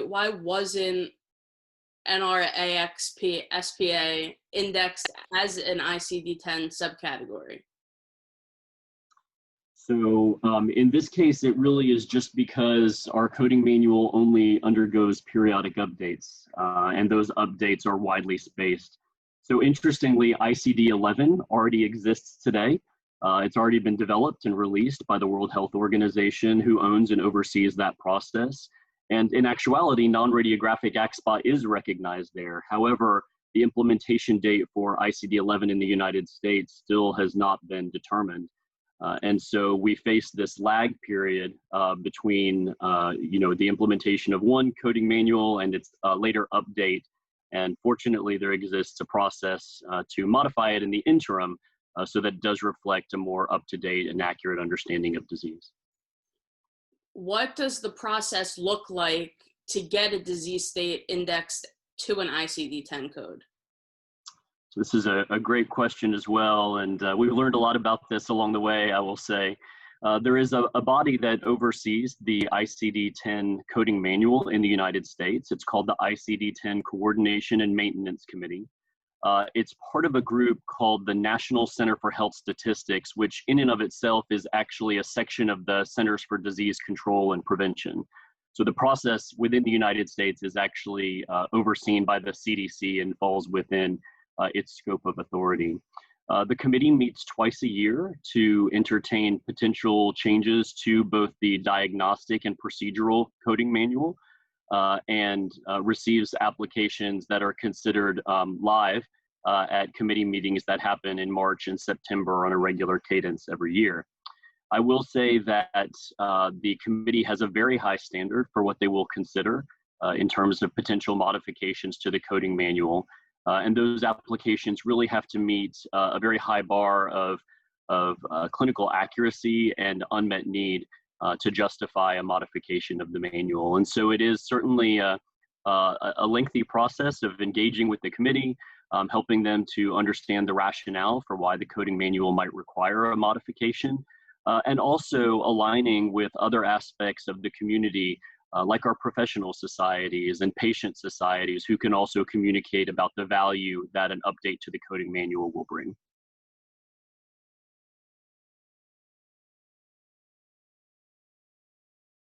why wasn't nr-ax-SpA indexed as an ICD-10 subcategory? So in this case, it really is just because our coding manual only undergoes periodic updates, and those updates are widely spaced. So interestingly, ICD-11 already exists today. It's already been developed and released by the World Health Organization, who owns and oversees that process. And in actuality, non-radiographic-SpA is recognized there. However, the implementation date for ICD-11 in the United States still has not been determined. And so we face this lag period between the implementation of one coding manual and its later update. And fortunately, there exists a process to modify it in the interim so that it does reflect a more up-to-date and accurate understanding of disease. What does the process look like to get a disease state indexed to an ICD-10 code? So this is a great question as well, and we've learned a lot about this along the way, I will say. There is a body that oversees the ICD-10 coding manual in the United States. It's called the ICD-10 Coordination and Maintenance Committee. It's part of a group called the National Center for Health Statistics, which in and of itself is actually a section of the Centers for Disease Control and Prevention. So the process within the United States is actually overseen by the CDC and falls within its scope of authority. The committee meets twice a year to entertain potential changes to both the diagnostic and procedural coding manual and receives applications that are considered live at committee meetings that happen in March and September on a regular cadence every year. I will say that the committee has a very high standard for what they will consider in terms of potential modifications to the coding manual. And those applications really have to meet a very high bar of clinical accuracy and unmet need to justify a modification of the manual. And so it is certainly a lengthy process of engaging with the committee, helping them to understand the rationale for why the coding manual might require a modification, and also aligning with other aspects of the community like our professional societies and patient societies who can also communicate about the value that an update to the coding manual will bring.